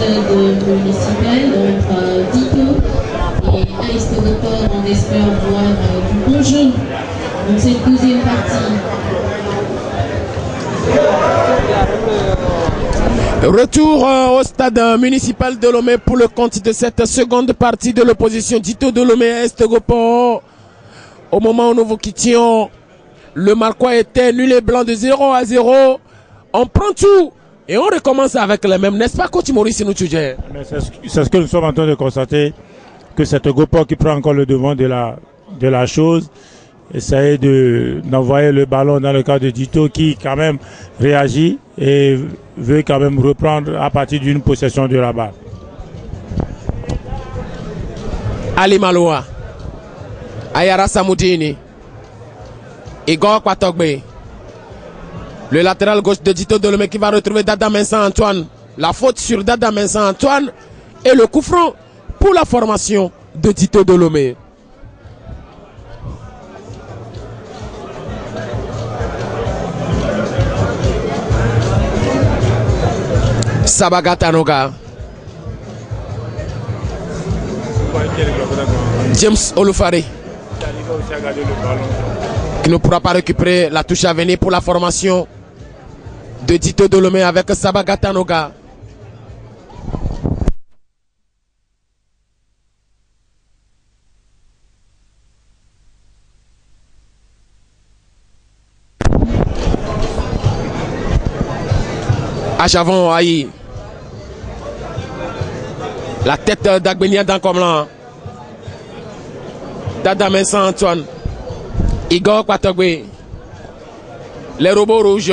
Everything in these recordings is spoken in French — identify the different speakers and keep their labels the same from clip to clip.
Speaker 1: stade municipal entre Dito et AS Tegopor. On espère voir du bon jeu dans cette deuxième partie.
Speaker 2: Retour au stade municipal de Lomé pour le compte de cette seconde partie de l'opposition Dito de Lomé à AS Tegopor. Au moment où nous vous quittions, le Marquois était nul et blanc de 0-0. On prend tout et on recommence avec les mêmes, n'est-ce pas, coach Maurice Noutchoudje?
Speaker 3: C'est ce que nous sommes en train de constater, que c'est Tegopor qui prend encore le devant de la chose. Essayer d'envoyer le ballon dans le cadre de Dito qui quand même réagit et veut quand même reprendre à partir d'une possession de la balle.
Speaker 2: Ali Maloa, Ayara Samoudini, Igor Kwatogbe, le latéral gauche de Dito de Lomé qui va retrouver Dada Mensah Antoine. La faute sur Dada Mensah Antoine et le coup franc pour la formation de Dito de Lomé. Sabagatanoga, James Olufare qui ne pourra pas récupérer la touche à venir pour la formation de Dito de Lomé avec Sabagatanoga. Achavon Aïe. La tête d'Agbenia Dankomlan. Dada Mensah Antoine. Igor Kwatogbe. Les robots rouges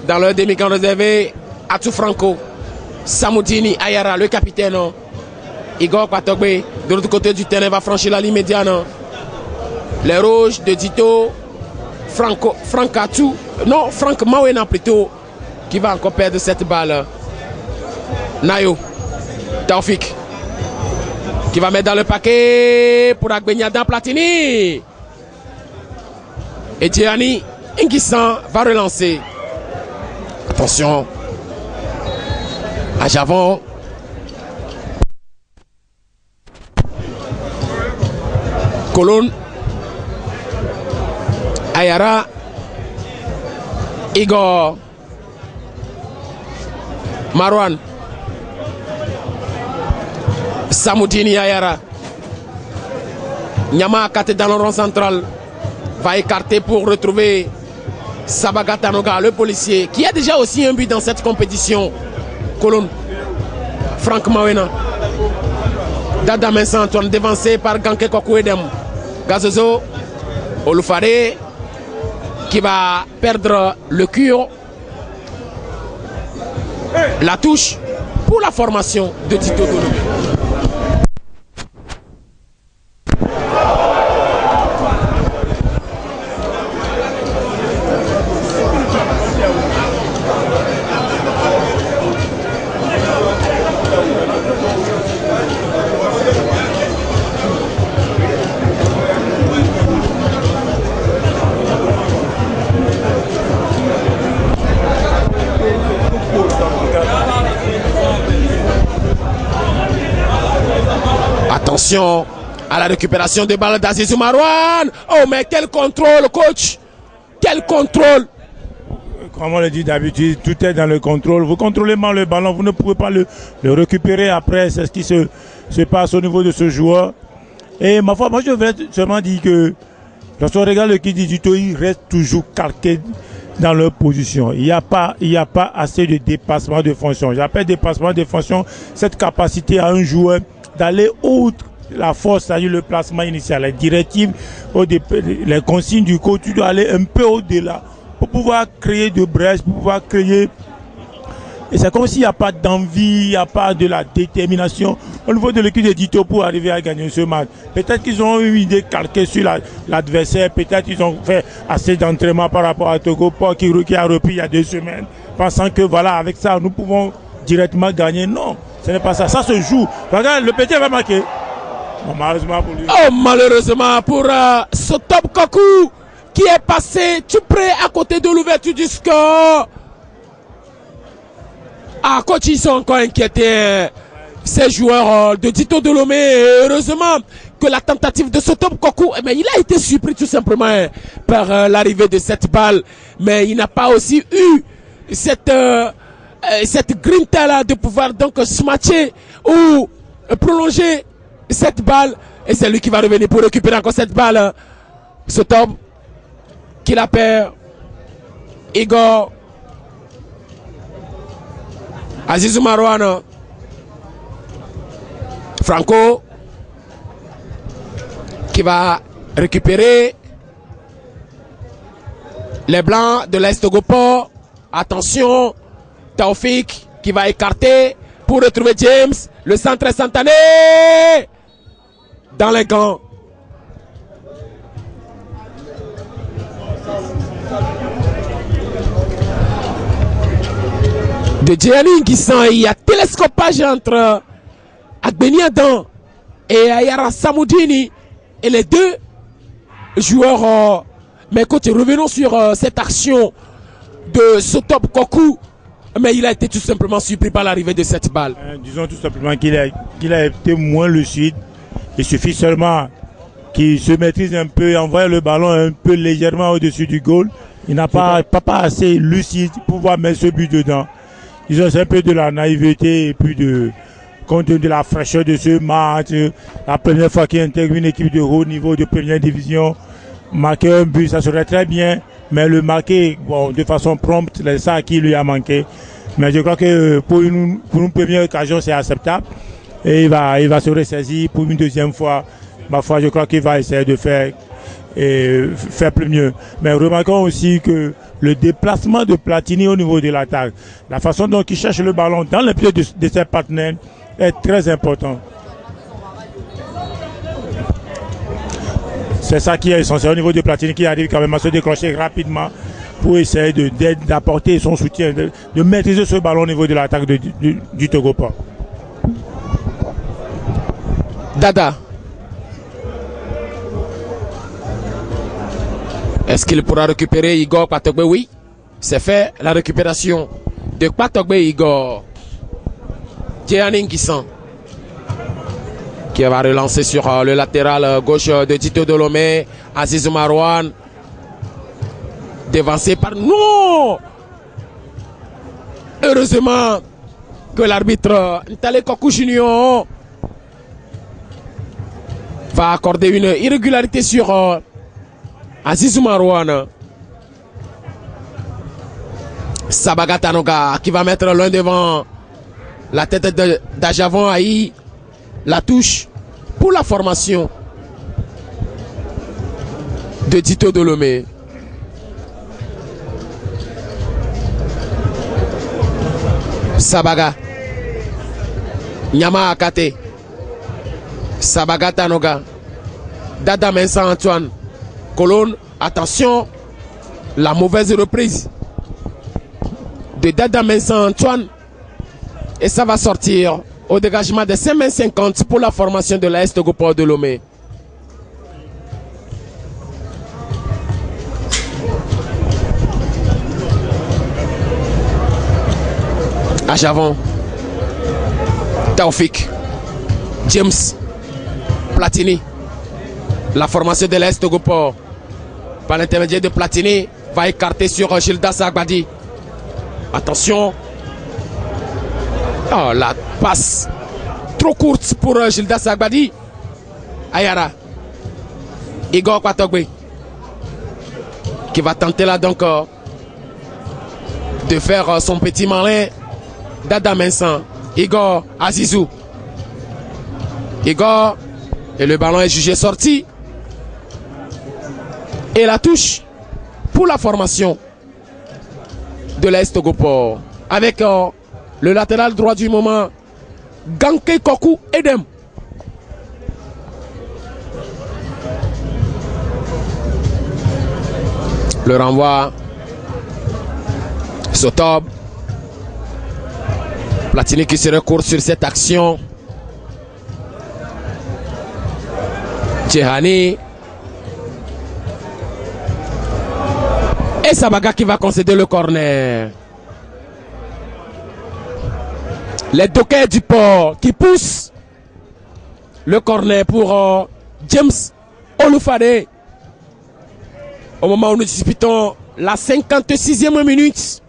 Speaker 2: dans leur demi-camp réservé. Atou Franco. Samoudini Ayara, le capitaine. Igor Kwatogbe. De l'autre côté du terrain va franchir la ligne médiane. Les rouges de Dito. Franck Atou. Non, Franck Mawena plutôt. Qui va encore perdre cette balle. Nayo. Taoufik. Qui va mettre dans le paquet pour Agbenia Dan Platini. Et Gianni Nguissan va relancer. Attention. À Javon. Colonne. Ayara. Igor. Marwan. Samoudini Ayara. Nyama Kate dans le rond central. Va écarter pour retrouver Sabagatanoga, le policier, qui a déjà aussi un but dans cette compétition. Colonne. Franck Mawena. Dada Mensah Antoine dévancé par Ganke Kokuedem. Gazozo. Olufare. Qui va perdre le cure. La touche pour la formation de Dito de Lomé. Attention à la récupération de balles d'Azizou Marwan. Oh mais quel contrôle, coach. Quel contrôle.
Speaker 3: Comme on le dit d'habitude, tout est dans le contrôle. Vous contrôlez mal le ballon, vous ne pouvez pas le récupérer après. C'est ce qui se passe au niveau de ce joueur. Et ma foi, moi je voudrais seulement dire que lorsqu'on regarde le kit Dito, il reste toujours calqué dans leur position. Il n'y a pas assez de dépassement de fonction. J'appelle dépassement de fonction cette capacité à un joueur d'aller outre la force, c'est-à-dire le placement initial, les directives, les consignes du coach, tu dois aller un peu au-delà pour pouvoir créer de brèches, pour pouvoir créer. Et c'est comme s'il n'y a pas d'envie, il n'y a pas de la détermination au niveau de l'équipe de Dito pour arriver à gagner ce match. Peut-être qu'ils ont eu une idée calquée sur l'adversaire, peut-être qu'ils ont fait assez d'entraînement par rapport à Tegopor qui a repris il y a 2 semaines, pensant que voilà, avec ça, nous pouvons directement gagner. Non, ce n'est pas ça. Ça se joue. Regarde, le petit va marquer. Bon, malheureusement pour lui.
Speaker 2: Oh, malheureusement pour ce Top Kokou qui est passé tout près à côté de l'ouverture du score. Ah, coach, ils sont encore inquiétés. Ces joueurs de Dito Dolomé, heureusement que la tentative de Sotop Kokou, mais il a été surpris tout simplement par l'arrivée de cette balle, mais il n'a pas aussi eu cette grinta là de pouvoir donc smatcher ou prolonger cette balle, et c'est lui qui va revenir pour récupérer encore cette balle. Sotop qui la perd. Igor Azizou Marouane, Franco qui va récupérer les blancs de l'Est Gopor. Attention, Taoufik qui va écarter pour retrouver James. Le centre est instantané dans les gants. De Gianni qui sent, il y a télescopage entre Agbeni Adam et Ayara Samoudini, et les deux joueurs. Mais coach, revenons sur cette action de Sotop Kokou, mais il a été tout simplement surpris par l'arrivée de cette balle.
Speaker 3: Disons tout simplement qu'il a été moins lucide. Il suffit seulement qu'il se maîtrise un peu, envoie le ballon un peu légèrement au-dessus du goal. Il n'a pas assez lucide pour pouvoir mettre ce but dedans. Disons, c'est un peu de la naïveté et puis compte de la fraîcheur de ce match. La première fois qu'il intègre une équipe de haut niveau de première division, marquer un but, ça serait très bien, mais le marquer de façon prompte, c'est ça qui lui a manqué. Mais je crois que pour une première occasion, c'est acceptable. Et il va se ressaisir pour une deuxième fois. Ma foi, je crois qu'il va essayer de faire plus mieux. Mais remarquons aussi que le déplacement de Platini au niveau de l'attaque, la façon dont il cherche le ballon dans les pieds de ses partenaires est très important. C'est ça qui est essentiel au niveau de Platini, qui arrive quand même à se décrocher rapidement pour essayer d'apporter son soutien, de maîtriser ce ballon au niveau de l'attaque du Togopa.
Speaker 2: Dada. Est-ce qu'il pourra récupérer Igor Patogbe? Oui, c'est fait. La récupération de Patogbe Igor. Djehanin Guissan qui va relancer sur le latéral gauche de Dito Dolomé. Azizou Marouane devancé par... Non! Heureusement que l'arbitre Ntale Kokou Junior va accorder une irrégularité sur Azizou Marouane. Sabaga Tanoga qui va mettre l'un devant la tête d'Ajavon Aïe. La touche pour la formation de Dito Dolomé. Sabaga Nyama Akate, Sabaga Tanoga, Dada Mensa Antoine, Colonne. Attention, la mauvaise reprise de Dada Mensa Antoine, et ça va sortir au dégagement de 5,50 pour la formation de l'Est Gopor de Lomé. Ajavon, Taoufik, James, Platini. La formation de l'Est Gopor, par l'intermédiaire de Platini, va écarter sur Gildas Agbadi. Attention. Oh, la passe trop courte pour Gildas Agbadi. Ayara. Igor Patogbe qui va tenter là donc de faire son petit malin. Dada Mensan. Igor Azizou. Igor. Et le ballon est jugé sorti. Et la touche pour la formation de l'Est Gopor. Avec le latéral droit du moment, Ganke Kokou Edem. Le renvoi. Sotob. Platini qui se recourt sur cette action. Djehani. Et Sabaga qui va concéder le corner. Les dockers du port qui poussent le corner pour James Olufade. Au moment où nous disputons la 56e minute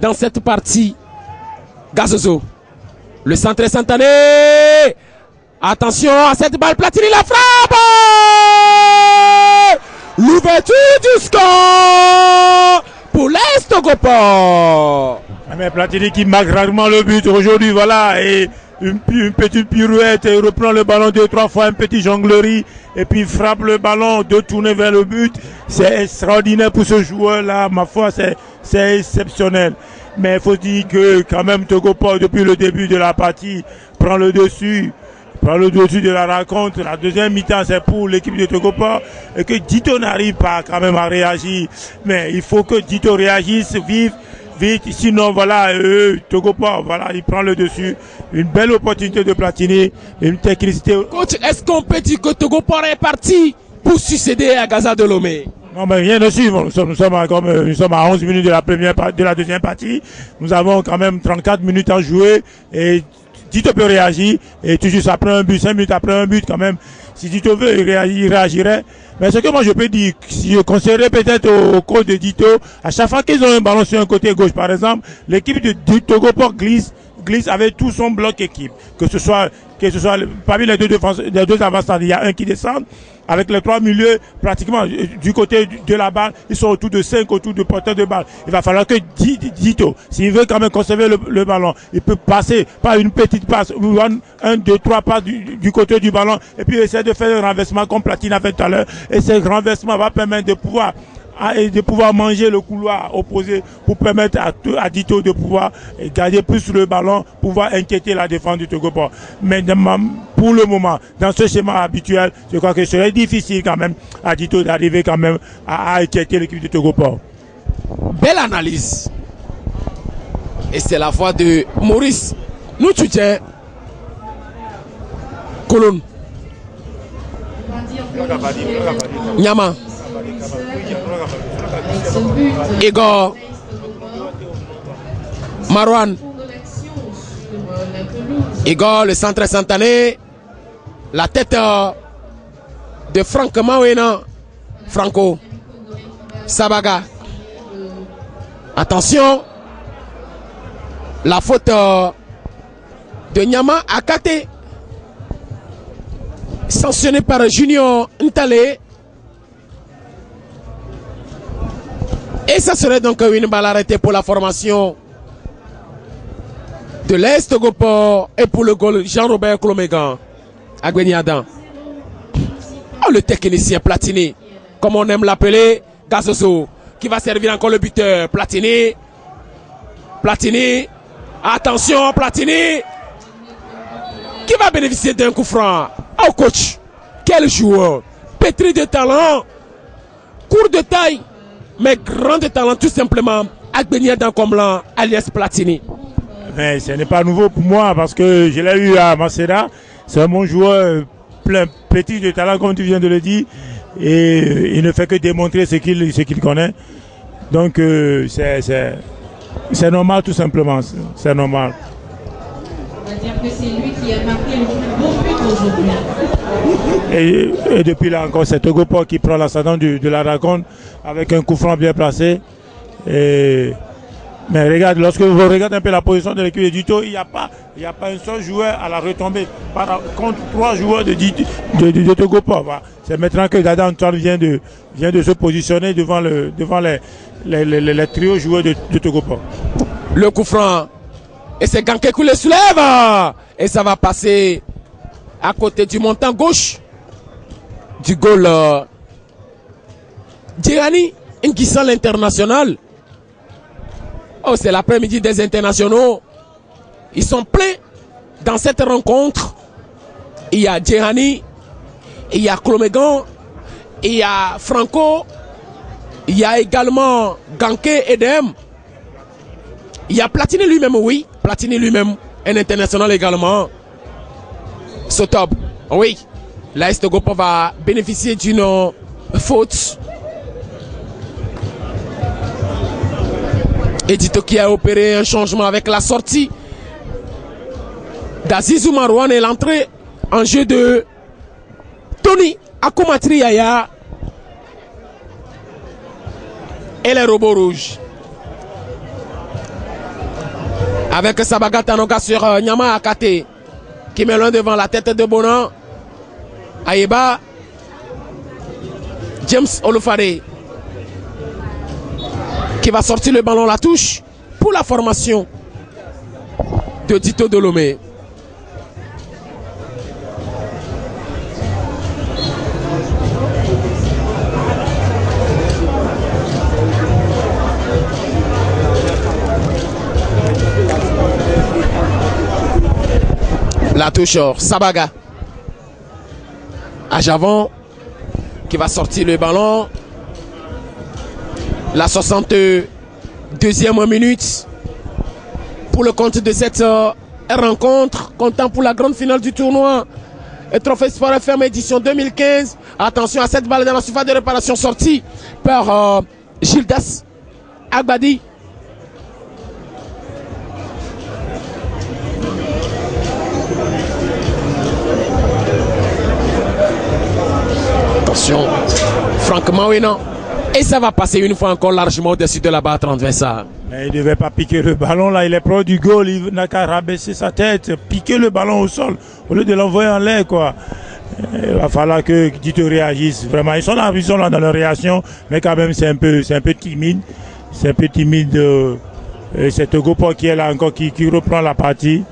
Speaker 2: dans cette partie. Gazozo. Le centre est Santané. Attention à cette balle. Platini la frappe. L'ouverture du score pour l'Est-Gopor.
Speaker 3: Mais Platini qui marque rarement le but aujourd'hui, voilà, et une petite pirouette, et reprend le ballon 2-3 fois, un petit jonglerie, et puis frappe le ballon, de tourner vers le but. C'est extraordinaire pour ce joueur-là, ma foi, c'est exceptionnel. Mais il faut dire que quand même Togopor, depuis le début de la partie, prend le dessus de la rencontre. La deuxième mi-temps, c'est pour l'équipe de Togopor, et que Dito n'arrive pas quand même à réagir. Mais il faut que Dito réagisse vite, sinon voilà, Togopor, voilà, il prend le dessus. Une belle opportunité de Platini, une technicité.
Speaker 2: Coach, est-ce qu'on peut dire que Togopor est parti pour succéder à Gaza Delomé?
Speaker 3: Non, mais rien de suivre. Nous sommes à 11 minutes de la deuxième partie. Nous avons quand même 34 minutes à jouer, et Dito peut réagir, et tout juste après un but, 5 minutes après un but quand même, si Dito veut, il réagirait. Mais ce que moi je peux dire, si je conseillerais peut-être au coach de Dito, à chaque fois qu'ils ont un ballon sur un côté gauche par exemple, l'équipe de Togopor glisse avec tout son bloc équipe, que ce soit parmi les deux avançants, il y a un qui descend, avec les trois milieux, pratiquement du côté de la balle, ils sont autour de 5 autour de porteur de balle. Il va falloir que Dito, s'il veut quand même conserver le ballon, il peut passer par une petite passe, ou 1, 2, 3 passes du côté du ballon, et puis essayer de faire un renversement comme Platini a fait tout à l'heure, et ce renversement va permettre de pouvoir manger le couloir opposé pour permettre à Dito de pouvoir garder plus le ballon, pouvoir inquiéter la défense du Togopor. Mais pour le moment, dans ce schéma habituel, je crois que ce serait difficile quand même à Dito d'arriver quand même à inquiéter l'équipe du Togopor.
Speaker 2: Belle analyse. Et c'est la voix de Maurice Noutouté Colonne. Nyama. Igor Marwan. Igor, le centre Santané. La tête de Franck Mawena. Franco Sabaga. Attention. La faute de Nyama Akate. Sanctionné par Junior Ntale. Et ça serait donc une balle arrêtée pour la formation de l'Est-Gopor et pour le goal Jean-Robert Clomégan. Agueniadan. Oh, le technicien Platini, comme on aime l'appeler, Gazozo, qui va servir encore le buteur. Platini. Attention, Platini. Qui va bénéficier d'un coup franc. Oh, coach. Quel joueur. Pétri de talent. Court de taille. Mais grand de talent, tout simplement, Agbeniadan Comblan, alias Platini.
Speaker 3: Mais ce n'est pas nouveau pour moi, parce que je l'ai eu à Maceda. C'est un bon joueur, plein petit de talent, comme tu viens de le dire. Et il ne fait que démontrer ce qu'il connaît. Donc, c'est normal, tout simplement. C'est normal.
Speaker 1: On va dire que c'est lui qui a marqué le plus beau but aujourd'hui.
Speaker 3: Et depuis là encore, c'est Togopor qui prend l'ascendant de la rencontre avec un coup franc bien placé. Mais regarde, lorsque vous regardez un peu la position de l'équipe de Dito, il n'y a pas un seul joueur à la retombée contre 3 joueurs de Togopor. Voilà. C'est maintenant que Dada Antoine vient de se positionner devant les trios joueurs de Togopor.
Speaker 2: Le coup franc. Et c'est Gankekou le soulève. Et ça va passer à côté du montant gauche du goal. Djerani Nkissa, l'international. Oh, c'est l'après-midi des internationaux. Ils sont pleins dans cette rencontre. Il y a Djerani, il y a Clomégan, il y a Franco, il y a également Ganke Edem. Il y a Platini lui-même, oui. Platini lui-même, un international également. Sotob, oui. L'Est-Gopor va bénéficier d'une faute. Edito qui a opéré un changement avec la sortie d'Azizou Marouane et l'entrée en jeu de Tony Akomatri Yaya et les robots rouges. Avec Sabaga Tanoka sur Nyama Akate qui met l'un devant la tête de Bonan. Aïba, James Olufare qui va sortir le ballon, la touche pour la formation de Dito Dolomé. La touche Sabaga. Ajavon qui va sortir le ballon. La 62e minute pour le compte de cette rencontre, comptant pour la grande finale du tournoi. Et Trophée Sport FM édition 2015. Attention à cette balle dans la surface de réparation sortie par Gildas Agbadi. Attention, Franck Mawena. Et ça va passer une fois encore largement au-dessus de la barre transversale.
Speaker 3: Mais il ne devait pas piquer le ballon là, il est pro du goal, il n'a qu'à rabaisser sa tête, piquer le ballon au sol, au lieu de l'envoyer en l'air quoi. Il va falloir que Dito réagisse. Vraiment, ils sont là dans leur réaction, mais quand même c'est un peu timide. C'est un peu timide. C'est Togopo qui est là encore, qui reprend la partie.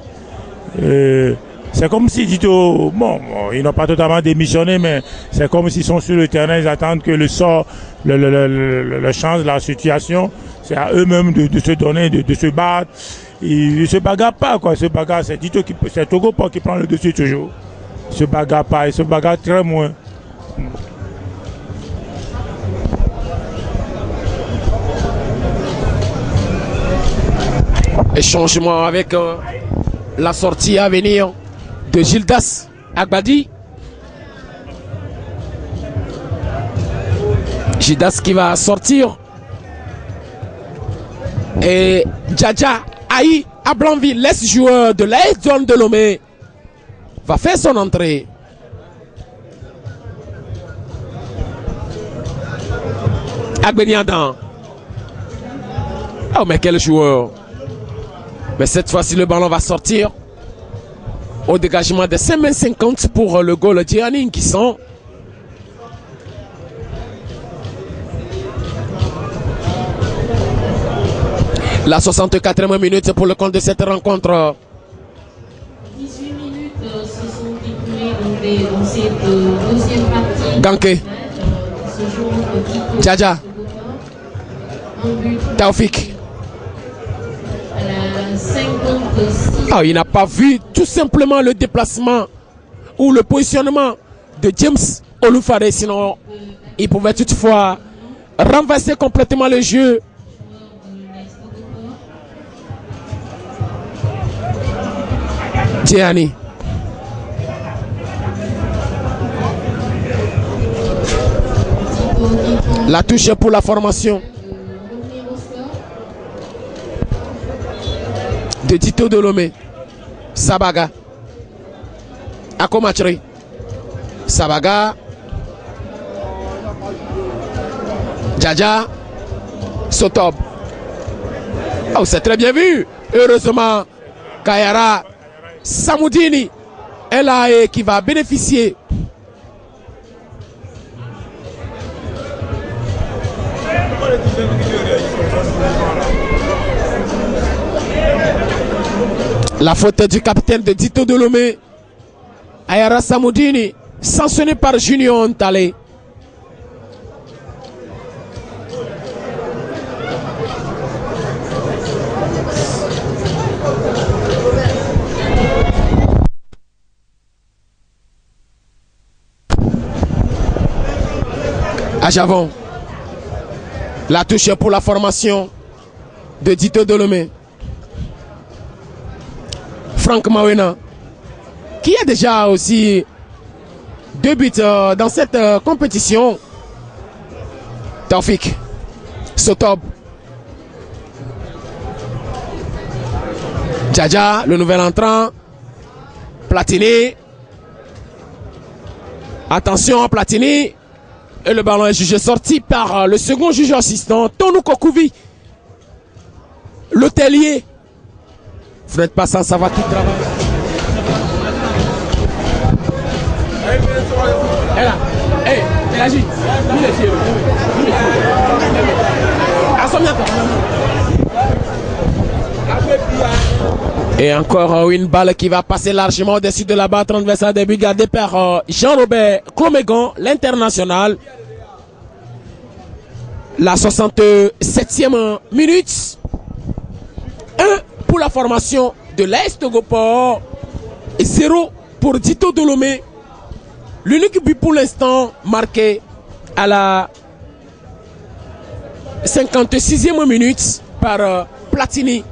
Speaker 3: C'est comme si Dito, bon, ils n'ont pas totalement démissionné, mais c'est comme s'ils sont sur le terrain, ils attendent que le sort, le change la situation. C'est à eux-mêmes de se donner, de se battre. Ils ne se bagarrent pas, quoi. Se bagarre, c'est Dito c'est Togopo qui prend le dessus toujours. Ils se bagarrent pas, ils se bagarrent très moins.
Speaker 2: Et changement avec la sortie à venir de Gildas Agbadi. Gildas qui va sortir. Et Djadja Aïe à Blanville, l'ex-joueur de l'AS Douanes de Lomé, va faire son entrée. Agbeni Adam. Oh mais quel joueur. Mais cette fois-ci le ballon va sortir. Au dégagement de 5,50 pour le goal Djiani qui sont. La 64e minute pour le compte de cette rencontre.
Speaker 1: 18 minutes se sont écoulées dans cette deuxième partie.
Speaker 2: Ganké. Djadja. Taoufik. Oh, il n'a pas vu tout simplement le déplacement ou le positionnement de James Olufare, sinon il pouvait toutefois renverser complètement le jeu. Djiani. La touche pour la formation de Dito Dolomé. Sabaga. Akomatri. Sabaga. Djadja. Sotob. Oh, c'est très bien vu. Heureusement, Kayara Samoudini est là et qui va bénéficier la faute du capitaine de Dito Dolomé, Ayara Samoudini, sanctionné par Junior Ntale. À Javon, la touche pour la formation de Dito Dolomé. Franck Mawena, qui a déjà aussi 2 buts dans cette compétition. Taoufik Sotob. Djadja, le nouvel entrant. Platini. Attention, Platini. Et le ballon est jugé sorti par le second juge assistant, Tonou Kokouvi. L'hôtelier. Vous n'êtes pas sans savoir qui travaille. Et encore une balle qui va passer largement au-dessus de la barre transversale des buts gardé par Jean-Robert Clomégan, l'international. La 67e minute. 1 pour la formation de l'AS Togoport. 0 pour Dito Dolomé. L'unique but pour l'instant marqué à la 56e minute par Platini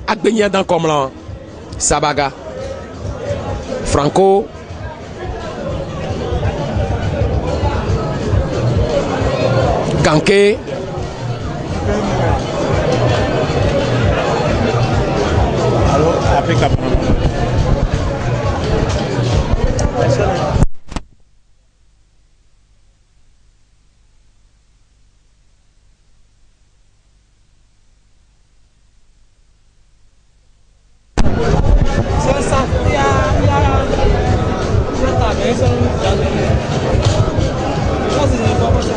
Speaker 2: Agbenya Dankomlan. Sabaga. Franco. Ganké.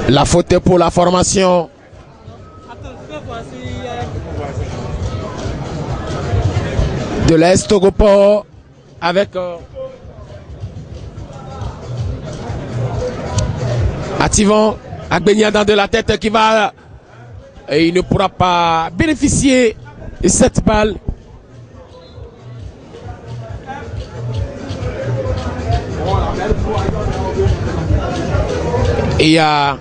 Speaker 2: La faute est pour la formation de l'AS Togoport avec Ativan Agbenya de la tête qui va et il ne pourra pas bénéficier de cette balle. Et il y a